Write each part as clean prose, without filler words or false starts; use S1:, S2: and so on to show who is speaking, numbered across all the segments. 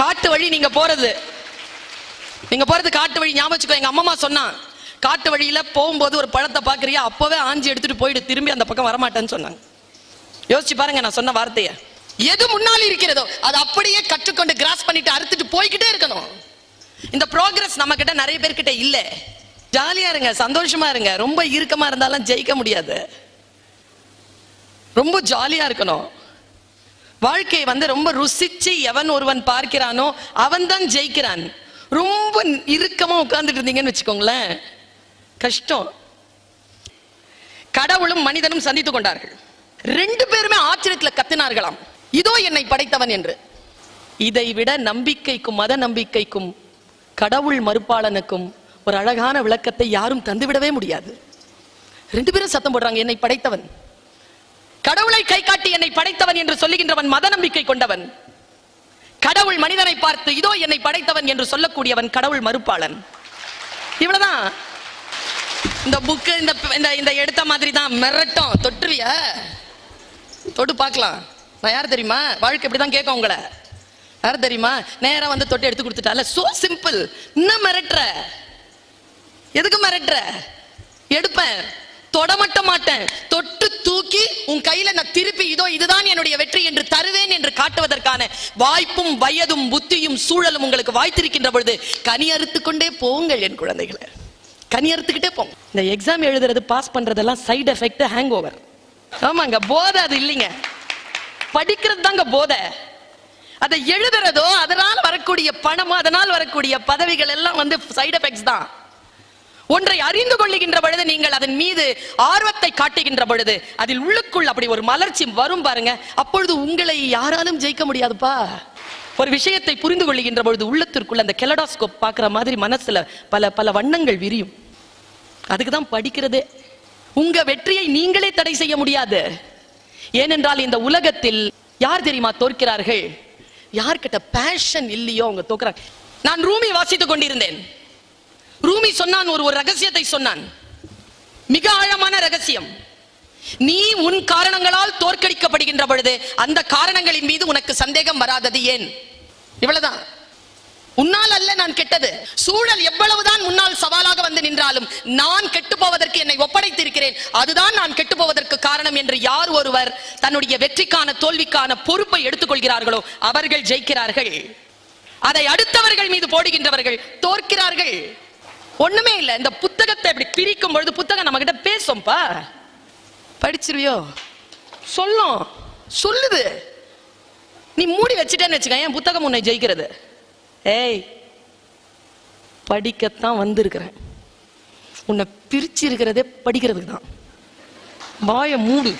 S1: காட்டு வழி நீங்க போறது காட்டு வழி. ஞாபகம் வச்சுக்கோ, எங்க அம்மா சொன்னா காட்டு வழியில போகும்போது ஒரு பழத்தை பாக்குறியா, அப்பவே ஆஞ்சி எடுத்துட்டு போயிடு, திரும்பி அந்த பக்கம் வரமாட்டேன்னு சொன்னாங்க. யோசிச்சு பாருங்க நான் சொன்ன வார்த்தைய. எது முன்னால் இருக்கிறதோ அது அப்படியே கற்றுக்கொண்டு கிராஸ் பண்ணிட்டு அறுத்துட்டு போய்கிட்டே இருக்கணும். இந்த ப்ரோக்ரஸ் நம்ம கிட்ட நிறைய பேர்கிட்ட இல்ல. ஜாலியா இருங்க, சந்தோஷமா இருங்க. ரொம்ப இறுக்கமா இருந்தாலும் ஜெயிக்க முடியாது. ரொம்ப ஜாலியா இருக்கணும். வாழ்க்கை ரொம்ப ருசிச்சு எவன் ஒருவன் பார்க்கிறானோ அவன் தான் ஜெயிக்கிறான். ரொம்ப இறுக்கமா உட்கார்ந்துட்டு இருந்தீங்கன்னு வச்சுக்கோங்களேன், கஷ்டம். கடவுளும் மனிதனும் சந்தித்துக் கொண்டார்கள். ரெண்டு பேருமே ஆச்சரியத்துல கத்தினார்களாம், இதோ என்னை படைத்தவன் என்று. இதை விட நம்பிக்கைக்கும் மத நம்பிக்கைக்கும் கடவுள் மறுப்பாளனுக்கும் ஒரு அழகான விளக்கத்தை யாரும் தந்துவிடவே முடியாது. ரெண்டு பேரும் சத்தம் போடுறாங்க, என்னை படைத்தவன். கடவுளை கை காட்டி என்னை படைத்தவன் என்று சொல்லுகின்றவன் மத நம்பிக்கை கொண்டவன். கடவுள் மனிதனை பார்த்து இதோ என்னை படைத்தவன் என்று சொல்லக்கூடியவன் கடவுள் மறுப்பாளன். இவ்வளவுதான். இந்த புக்கு இந்த எடுத்த மாதிரி தான் மிரட்டும். தொட்டுவிய தொட்டு பார்க்கலாம். நான் யார் தெரியுமா? வாழ்க்கை இப்படிதான் கேட்கும் உங்களை. யார் தெரியுமா? நேரா தொட்டு எடுத்து கொடுத்துட்டால. So simple. என்ன மிரட்டுற? எதுக்கு மிரட்டுற? எடுப்பேன், தொட மட்டும் மாட்டேன். தொட்டு தூக்கி உன் கையில நான் திருப்பி இதோ இதுதான் என்னுடைய வெற்றி என்று தருவேன் என்று காட்டுவதற்கான வாய்ப்பும் வயதும் புத்தியும் சூழலும் உங்களுக்கு வாய்த்திருக்கின்ற பொழுது கனி அறுத்து கொண்டே போங்கள் என் குழந்தைகளை. கனி அறுத்துக்கிட்டே போங்க. இந்த எக்ஸாம் எழுதுறது பாஸ் பண்றதெல்லாம் சைடு எஃபெக்ட், ஹேங் ஓவர். ஆமாங்க, போதை அது இல்லைங்க. படிக்கிறது தாங்க போதை. அதை எழுதுறதோ அதனால் வரக்கூடிய பணமோ அதனால் வரக்கூடிய பதவிகள் எல்லாம் சைடு எஃபெக்ட்ஸ் தான். ஒன்றை அறிந்து கொள்ளுகின்ற பொழுது, நீங்கள் அதன் மீது ஆர்வத்தை காட்டுகின்ற பொழுது அதில் உள்ளுக்குள் அப்படி ஒரு மலர்ச்சி வரும் பாருங்க. அப்பொழுது உங்களை யாராலும் ஜெயிக்க முடியாதுப்பா. ஒரு விஷயத்தை புரிந்து கொள்ளுகின்ற பொழுது உள்ளத்திற்குள்ள அந்த கெலடாஸ்கோப் பார்க்கிற மாதிரி மனசுல பல பல வண்ணங்கள் விரியும். அதுக்கு தான் படிக்கிறதே. உங்க வெற்றியை நீங்களே தடை செய்ய முடியாது. ஏனென்றால் இந்த உலகத்தில் யார் தெரியுமா தோற்கிறார்கள்? யார்கிட்ட பேஷன் இல்லையோ அவங்க தோற்கிறாங்க. நான் ரூமி வாசித்துக் கொண்டிருந்தேன். ரூமி சொன்னான், ஒரு ரகசியத்தை சொன்னான், மிக ஆழமான ரகசியம். நீ உன் காரணங்களால் தோற்கடிக்கப்படுகின்ற பொழுது அந்த காரணங்களின் மீது உனக்கு சந்தேகம் வராதது ஏன்? இவ்வளவுதான். உன்னால் அல்ல நான் கெட்டது. சூழல் எவ்வளவுதான் முன்னால் சவாலாக வந்து நின்றாலும் நான் கெட்டு போவதற்கு என்னை ஒப்படைத்திருக்கிறேன், அதுதான் நான் கெட்டு போவதற்கு காரணம் என்று யார் ஒருவர் தன்னுடைய வெற்றிக்கான தோல்விக்கான பொறுப்பை எடுத்துக்கொள்கிறார்களோ அவர்கள் ஜெயிக்கிறார்கள். அதை அடுத்தவர்கள் மீது போடுகின்றவர்கள் தோற்கிறார்கள். ஒண்ணுமே இல்ல. இந்த புத்தகத்தை இப்படி பிரிக்கும் பொழுது புத்தகம் நம்ம கிட்ட பேசும்பா. படிச்சிருவியோ? சொல்லுது. நீ மூடி வச்சுட்டேன்னு வச்சுக்க, என் புத்தகம் உன்னை ஜெயிக்கிறது. ஏய், படிக்கத்தான் வந்திருக்கிறேன். உன்னை பிரிச்சு இருக்கிறதே படிக்கிறதுக்கு தான். வாய மூடு.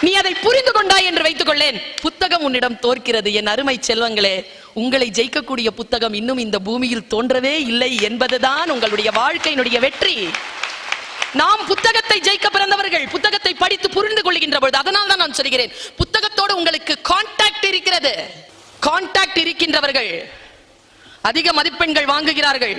S1: நீ அதை புரிந்து கொண்டாய் என்று வைத்துக் கொள்ளேன், புத்தகம் உன்னிடம் தோற்கிறது. என் அருமை செல்வங்களே, உங்களை ஜெயிக்கக்கூடிய புத்தகம் இன்னும் இந்த பூமியில் தோன்றவே இல்லை என்பதுதான் உங்களுடைய வாழ்க்கையினுடைய வெற்றி. நாம் புத்தகத்தை ஜெயிக்க பிறந்தவர்கள். புத்தகத்தை படித்து புரிந்து கொள்கின்ற பொழுது, அதனால் தான் நான் சொல்கிறேன், புத்தகத்தோடு உங்களுக்கு கான்டாக்ட் இருக்கிறது. கான்டாக்ட் இருக்கின்றவர்கள் அதிக மதிப்பெண்கள் வாங்குகிறார்கள்.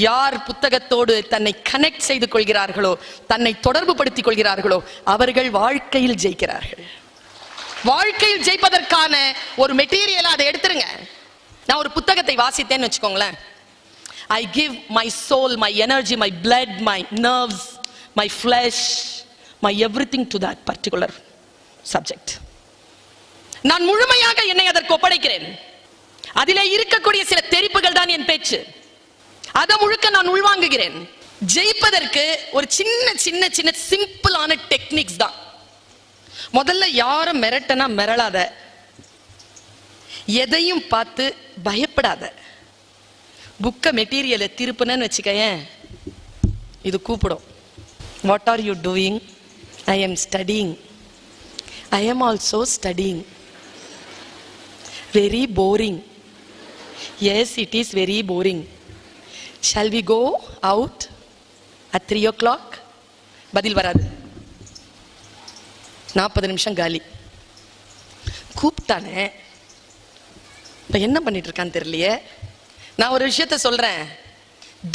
S1: யார் புத்தகத்தோடு தன்னை கனெக்ட் செய்து கொள்கிறார்களோ, தன்னை தொடர்பு படுத்திக் கொள்கிறார்களோ அவர்கள் வாழ்க்கையில் ஜெயிக்கிறார்கள். வாழ்க்கையில் ஜெயிப்பதற்கான ஒரு மெட்டீரியல் அதை எடுத்துருங்க. நான் ஒரு புத்தகத்தை வாசித்தேன்னு வச்சுக்கோங்களேன், I give my soul, my energy, my blood, my nerves, my flesh, my everything to that particular subject. நான் முழுமையாக என்னை அதற்கு ஒப்படைக்கிறேன். அதிலே இருக்கக்கூடிய சில தெரிப்புகள் தான் என் பேச்சு. அதை முழுக்க நான் உள்வாங்குகிறேன். ஜெயிப்பதற்கு ஒரு சின்ன சின்ன சின்ன சிம்பிளான டெக்னிக்ஸ் தான். முதல்ல யாரும் மிரட்டனா மிரளாத, எதையும் பார்த்து பயப்படாத. புக்க மெட்டீரியலை திருப்புனன்னு வச்சுக்கேன், இது கூப்பிடும். What are you doing? I am studying. I am also studying. Very boring. Yes, it is very boring. Shall we go out at 3 o'clock? பதில் வராது. 40 நிமிஷம் காலி. கூப்பிட்டானே, இப்ப என்ன பண்ணிட்டு இருக்கான்னு தெரியலையே. நான் ஒரு விஷயத்த சொல்றேன்,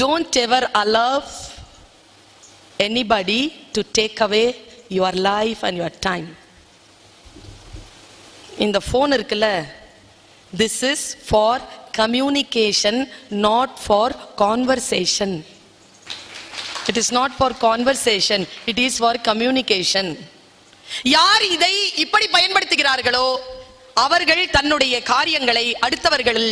S1: don't ever allow anybody to take away your life and your time. இந்த போன் இருக்குல்ல, This is for communication, not for conversation. It is not for conversation, it is for communication. யார் இதை இப்படி பயன்படுத்துகிறார்களோ அவர்கள் தன்னுடைய காரியங்களை அடுத்தவர்கள்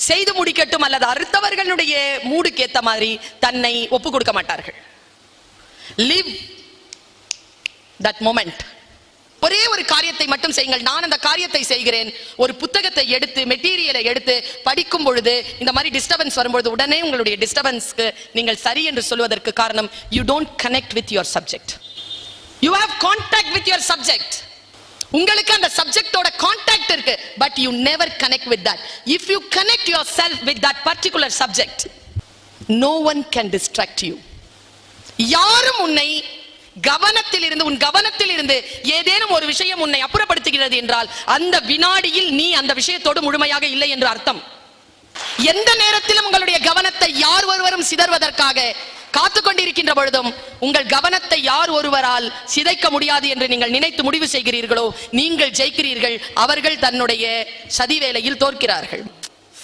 S1: செய்து முடிக்கட்டும் அல்லது அடுத்தவர்களுடைய மூடுக்கு ஏத்த மாதிரி தன்னை ஒப்பு கொடுக்க மாட்டார்கள். Live that moment. ஒரே ஒரு காரியத்தை மட்டும் செய்யுங்கள். நான் அந்த காரியத்தை செய்கிறேன். ஒரு புத்தகத்தை எடுத்து மெட்டீரியலை எடுத்து படிக்கும் பொழுது இந்த மாதிரி டிஸ்டர்பன்ஸ் வரும்போது உடனே உங்களுடைய டிஸ்டர்பன்ஸ்க்கு நீங்கள் சரி என்று சொல்வதற்கு காரணம், you don't connect with your subject. You have contact with your subject. உங்களுக்கு அந்த சப்ஜெக்டோட கான்டாக்ட் இருக்கு, but you never connect with that. If you connect yourself with that particular subject, no one can distract you. யாரும் உன்னை உன் கவனத்தில் இருந்து ஏதேனும் ஒரு விஷயம் உன்னை அப்புறப்படுத்துகிறது என்றால் அந்த வினாடியில் நீ அந்த விஷயத்தோடு முழுமையாக இல்லை என்று அர்த்தம். எந்த நேரத்திலும் உங்களுடைய கவனத்தை யார் ஒருவரும் சிதறுவதற்காக காத்துக் கொண்டிருக்கின்ற பொழுதும் உங்கள் கவனத்தை யார் ஒருவரால் சிதைக்க முடியாது என்று நீங்கள் நினைத்து முடிவு செய்கிறீர்களோ நீங்கள் ஜெயிக்கிறீர்கள். அவர்கள் தன்னுடைய சதி வேளையில் தோற்கிறார்கள்.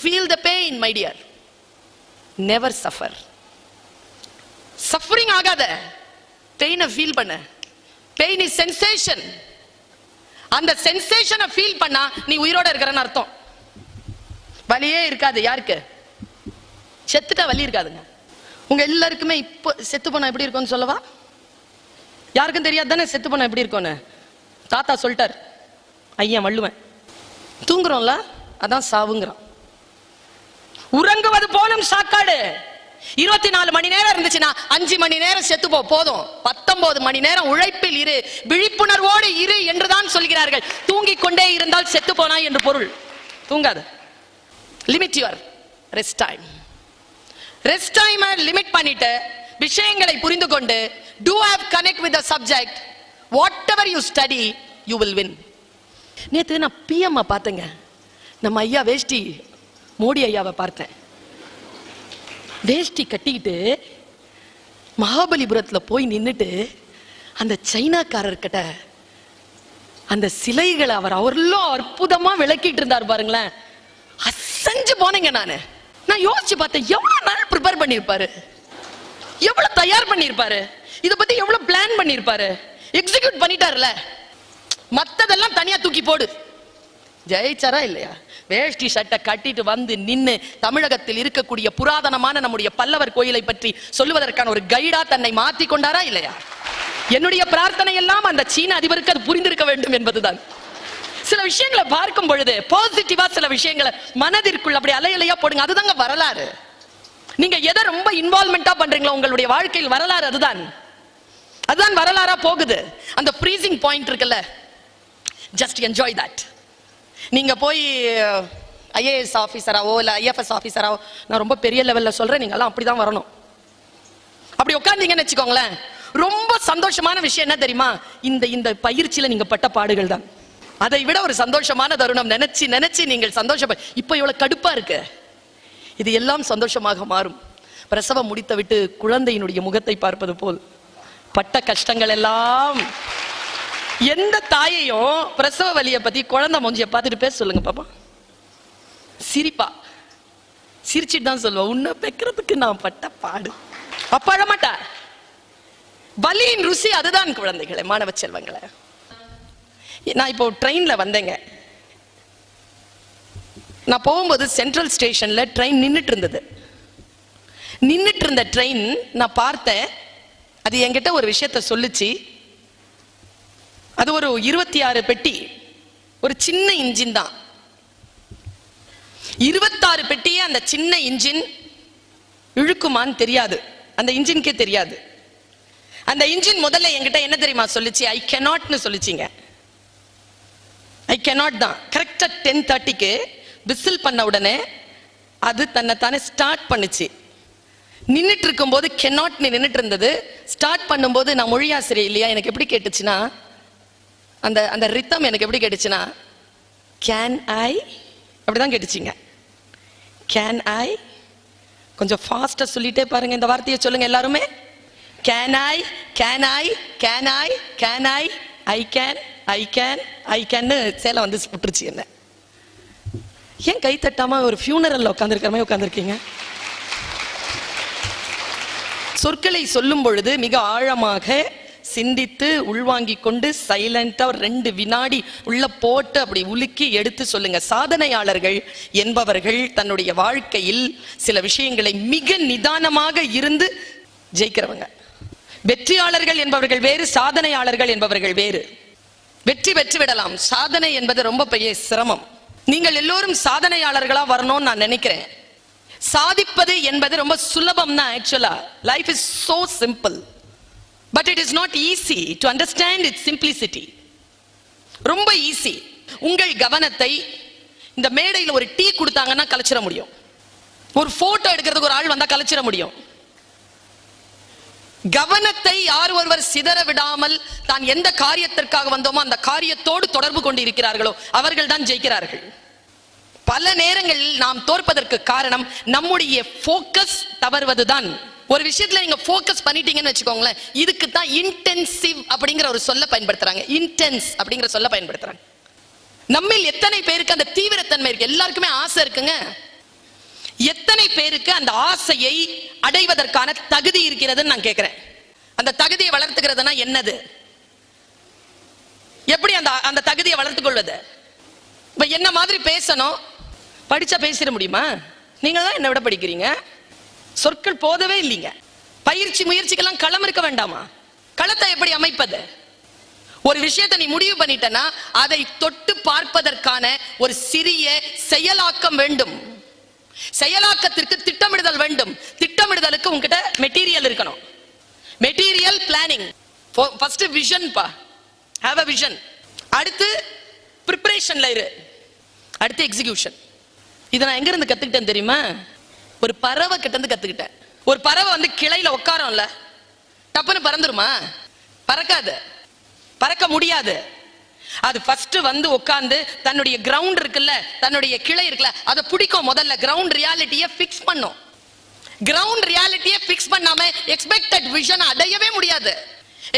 S1: Feel the pain, my dear. Never suffer. Suffering ஆகாத, பெயினை ஃபீல் பண்ண. Pain is sensation. அந்த சென்சேஷனை ஃபீல் பண்ணா நீ உயிரோட இருக்கிறன்னு அர்த்தம். வலியே இருக்காது. யாருக்கு? செத்துட்டா வலி இருக்காதுங்க. உங்க எல்லாருக்குமே இப்போ செத்து போனா எப்படி இருக்கும்னு சொல்லவா? யாருக்கும் தெரியாது தானே செத்து போனா எப்படி இருக்கும்னு. தாத்தா சொல்லிட்டார், ஐயா வள்ளுவன். தூங்குறோம்ல, அதான் சாவுங்கிறான். உறங்குவது போலும் சாக்காடு. 24 மணி நேரம் இருந்துச்சுன்னா 5 மணி நேரம் செத்து போதும். 19 மணி நேரம் உழைப்பில் இரு, விழிப்புணர்வோடு இரு என்றுதான் சொல்கிறார்கள். தூங்கிக் கொண்டே இருந்தால் செத்து போனா என்று பொருள். தூங்காத. Limit your rest time. Rest டைமை லிமிட் பண்ணிட்டு விஷயங்களை புரிந்து கொண்டு do have connect with the subject. Whatever you study, you will win. நேத்து நான் பிஎம் பார்த்தேங்க. நம்ம ஐயா வேஷ்டி மோடி ஐயாவை பார்த்தேன். வேஷ்டி கட்டிக்கிட்டு மகாபலிபுரத்தில் போய் நின்றுட்டு அந்த சைனாக்காரர்கிட்ட அந்த சிலைகளை அவர் அவ்வளோ அற்புதமா விளக்கிட்டு இருந்தார் பாருங்களேன். அசஞ்சு போனேங்க. நான் யோசிச்சு பார்த்தேன், எவ்வளவு நாள் ப்ரிப்பேர் பண்ணியிருப்பாரு, எவ்வளவு தயார் பண்ணியிருப்பாரு, இதை பத்தி எவ்வளவு பிளான் பண்ணியிருப்பாரு. எக்ஸிக்யூட் பண்ணிட்டார்ல. மத்ததெல்லாம் தனியா தூக்கி போடு. ஜெயிச்சாரா இல்லையா? வேஷ்டி சட்டை கட்டிட்டு வந்து நின்னு தமிழகத்தில் இருக்கக்கூடிய புராதனமான நம்முடைய பல்லவர் கோயிலை பற்றி சொல்லுவதற்கான ஒரு கைடா தன்னை மாற்றி கொண்டாரா இல்லையா? என்னுடைய பிரார்த்தனை எல்லாம் அந்த சீன அதிபருக்கு அது புரிந்திருக்க வேண்டும் என்பதுதான். சில விஷயங்களை பார்க்கும் பொழுது பாசிட்டிவா சில விஷயங்களை மனதிற்குள் அப்படி அலையலையா போடுங்க. அதுதாங்க வரலாறு. நீங்க எதை ரொம்ப இன்வால்வ்மெண்டா பண்றீங்களோ உங்களுடைய வாழ்க்கையில் வரலாறு அதுதான் வரலாறா போகுது. அந்த ஃப்ரீசிங் பாயிண்ட் இருக்குல்ல, ஜஸ்ட் என்ஜாய் தட். நீங்க போய் ஐஏஎஸ் ஆபீசராவோ இல்ல ஐஎஃப்எஸ் ஆபீசராவோ, நான் ரொம்ப பெரிய லெவல்ல சொல்றேன், நீங்க எல்லாம் அப்படிதான் வரணும். அப்படி உட்கார்ந்தீங்கன்னு வச்சுக்கோங்களேன், ரொம்ப சந்தோஷமான விஷயம் என்ன தெரியுமா? இந்த பயிற்சியில நீங்க பட்ட பாடுகள் தான். அதை விட ஒரு சந்தோஷமான தருணம் நினைச்சு நீங்கள் சந்தோஷப்ப. இப்ப இவ்வளவு கடுப்பா இருக்கு, இது எல்லாம் சந்தோஷமாக மாறும். பிரசவம் முடித்து விட்டு குழந்தையினுடைய முகத்தை பார்ப்பது போல் பட்ட கஷ்டங்கள் எல்லாம். எந்த தாயையும் பிரசவ வலியை பத்தி குழந்தை மூஞ்சிய பார்த்துட்டு பேச சொல்லுங்க பாப்பா. சிரிப்பா, சிரிச்சிட்டு தான் சொல்லுவா, உன்னை பெக்கிறதுக்கு நான் பட்ட பாடு. அப்ப அழமாட்டா. வலியின் ருசி அதுதான் குழந்தைகளை, மாணவ செல்வங்களை. நான் இப்போ ட்ரெயின்ல வந்தேங்க. நான் போகும்போது சென்ட்ரல் ஸ்டேஷன்ல ட்ரெயின் நின்றுட்டு இருந்த ட்ரெயின் நான் பார்த்தேன். அது என்கிட்ட ஒரு விஷயத்த சொல்லுச்சு. அது ஒரு 26 பெட்டி, ஒரு சின்ன இன்ஜின் தான். 26 பெட்டியே அந்த சின்ன இன்ஜின் இழுக்குமான்னு தெரியாது, அந்த இன்ஜினுக்கே தெரியாது. அந்த இன்ஜின் முதல்ல என்கிட்ட என்ன தெரியுமா சொல்லுச்சு? ஐ கேனாட்னு சொல்லிச்சிங்க. ஐ கேனாட் தான். கரெக்டா 10:30க்கு விசில் பண்ண உடனே அது தன்னைத்தானே ஸ்டார்ட் பண்ணுச்சு. நின்றுட்டு இருக்கும் போது கேனாட் நின்றுட்டு இருந்தது. ஸ்டார்ட் பண்ணும்போது நான் மொழியாசிரியர் இல்லையா, எனக்கு எப்படி கேட்டுச்சுன்னா, அந்த ரித்தம் எனக்கு எப்படி கேட்டுச்சுன்னா, கேன் ஐ அப்படிதான் கேட்டுச்சிங்க. கேன் ஐ, கொஞ்சம் ஃபாஸ்டா சொல்லிட்டே பாருங்க, இந்த வார்த்தையை சொல்லுங்க எல்லாருமே. Can I, can I, can I, can I, I can, I can, I கேன்னு சேலை வந்து விட்டுருச்சு என்ன. ஏன் கை தட்டாம ஒரு ஃபியூனரல்ல உட்கார்ந்திருக்கிற மாதிரி உட்கார்ந்திருக்கீங்க? சொற்களை சொல்லும் பொழுது மிக ஆழமாக சிந்தித்து உள்வாங்கிக் கொண்டு சைலண்டா 2 வினாடி உள்ள போட்டு அப்படி உலுக்கி எடுத்து சொல்லுங்க. சாதனையாளர்கள் என்பவர்கள் தன்னுடைய வாழ்க்கையில் சில விஷயங்களை மிக நிதானமாக இருந்து ஜெயிக்கிறவங்க. வெற்றியாளர்கள் என்பவர்கள் வேறு, சாதனையாளர்கள் என்பவர்கள் வேறு. வெற்றி பெற்று விடலாம், சாதனை என்பது ரொம்ப பெரிய சிரமம். நீங்கள் எல்லோரும் சாதனையாளர்களா வரணும்னு நான் நினைக்கிறேன். சாதிப்பது என்பது ரொம்ப சுலபம் தான். ஆக்சுவலா life is so simple, but it is not easy to understand it's simplicity. ரொம்ப ஈஸி. உங்கள் கவனத்தை இந்த மேடையில் ஒரு டீ கொடுத்தாங்கன்னா கலைச்சிட முடியும். ஒரு போட்டோ எடுக்கிறதுக்கு ஒரு ஆள் வந்தா கலைச்சிட முடியும். கவனத்தை யார் ஒருவர் சிதற விடாமல் தான் எந்த காரியத்திற்காக வந்தோமோ அந்த காரியத்தோடு தொடர்பு கொண்டு இருக்கிறார்களோ அவர்கள் தான் ஜெயிக்கிறார்கள். பல நேரங்களில் நாம் தோற்பதற்கு காரணம் நம்முடைய போக்கஸ் தவறுவதுதான். ஒரு விஷயத்துல நீங்க போக்கஸ் பண்ணிட்டீங்கன்னு வச்சுக்கோங்களேன், இதுக்கு தான் இன்டென்சிவ் அப்படிங்கிற ஒரு சொல்ல பயன்படுத்துறாங்க. இன்டென்ஸ் அப்படிங்கிற சொல்ல பயன்படுத்துறாங்க. நம்மில் எத்தனை பேருக்கு அந்த தீவிரத்தன்மை இருக்கு? எல்லாருக்குமே ஆசை இருக்குங்க. எத்தனை பேருக்கு அந்த ஆசையை அடைவதற்கான தகுதி இருக்கிறதுன்னு நான் கேட்கிறேன். அந்த தகுதியை வளர்த்துக்கிறதுனா என்னது? எப்படி அந்த தகுதியை வளர்த்துக் கொள்வது? இப்ப என்ன மாதிரி பேசணும், படிச்சா பேசிட முடியுமா? நீங்க தான் என்ன விட படிக்கிறீங்க. சொற்கள் போதவே இல்லைங்க. பயிற்சி முயற்சிக்கெல்லாம் களம் இருக்க வேண்டாமா? களத்தை எப்படி அமைப்பது? ஒரு விஷயத்தை நீ முடிவு பண்ணிட்டனா அதை தொட்டு பார்ப்பதற்கான ஒரு சிறிய செயலாக்கம் வேண்டும். செயலாக்கத்திற்கு திட்டமிடுதல் வேண்டும். திட்டமிடுதலுக்கு உங்ககிட்ட மெட்டீரியல் இருக்கணும். Material planning. ஃபர்ஸ்ட் விஷன் பா, ஹேவ் a விஷன். அடுத்து ப்ரிப்பரேஷன்ல இரு. அடுத்து எக்ஸிகியூஷன். இதை நான் எங்க இருந்து கத்துக்கிட்டேன் தெரியுமா? ஒரு பறவை கிட்ட இருந்து கத்துக்கிட்டேன். ஒரு பறவை வந்து கிளையில உட்காரும்ல, டப்புன்னு பறந்துருமா? பறக்காது, பறக்க முடியாது. அது ஃபர்ஸ்ட் வந்து உட்கார்ந்து தன்னுடைய கிரவுண்ட் இருக்குல்ல, தன்னுடைய கிளை இருக்குல்ல, அதை பிடிக்கும். முதல்ல கிரவுண்ட் ரியாலிட்டியை ஃபிக்ஸ் பண்ணும். கிரவுண்ட் ரியாலிட்டியை ஃபிக்ஸ் பண்ணாம எக்ஸ்பெக்டட் விஷன் அடையவே முடியாது.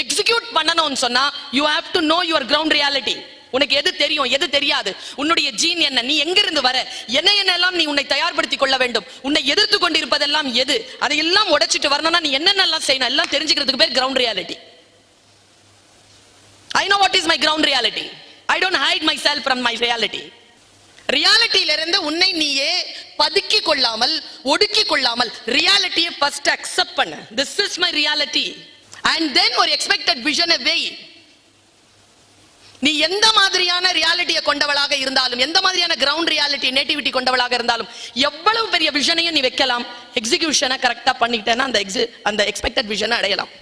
S1: எக்ஸிக்யூட் பண்ணணும்னு சொன்னா you have to know your ground reality. உனக்கு எது தெரியும், எது தெரியாது, உன்னுடைய ஜீன் என்ன, நீ எங்கிருந்து வர, என்னென்னலாம் நீ உன்னை தயார்படுத்திக் கொள்ள வேண்டும், உன்னை எதிர்த்து கொண்டிருப்பதெல்லாம் எது, அதையெல்லாம் உடைச்சிட்டு வரணும்னா நீ என்னென்னலாம் செய்யணும் எல்லாம் தெரிஞ்சுக்கிறதுக்கு பேர் ground reality. I know what is my ground reality. I don't hide myself from my reality. ரியாலிட்டியிலிருந்து உன்னை நீயே பதுக்கி கொள்ளாமல், ஒடுக்கி கொள்ளாமல் ரியாலிட்டியை ஃபர்ஸ்ட் அக்செப்ட் பண்ணு. This is my reality. And then ஒரு expected vision வை. நீ எந்த மாதிரியான ரியாலிட்டியை கொண்டவளாக இருந்தாலும், எந்த மாதிரியான கிரவுண்ட் ரியாலிட்டி நேட்டிவிட்டி கொண்டவளாக இருந்தாலும், எவ்வளவு பெரிய விஷனையும் நீ வைக்கலாம். எக்ஸிகியூஷனை கரெக்டா பண்ணிட்டேன்னா அந்த எக்ஸ்பெக்டட் விஷனை அடையலாம்.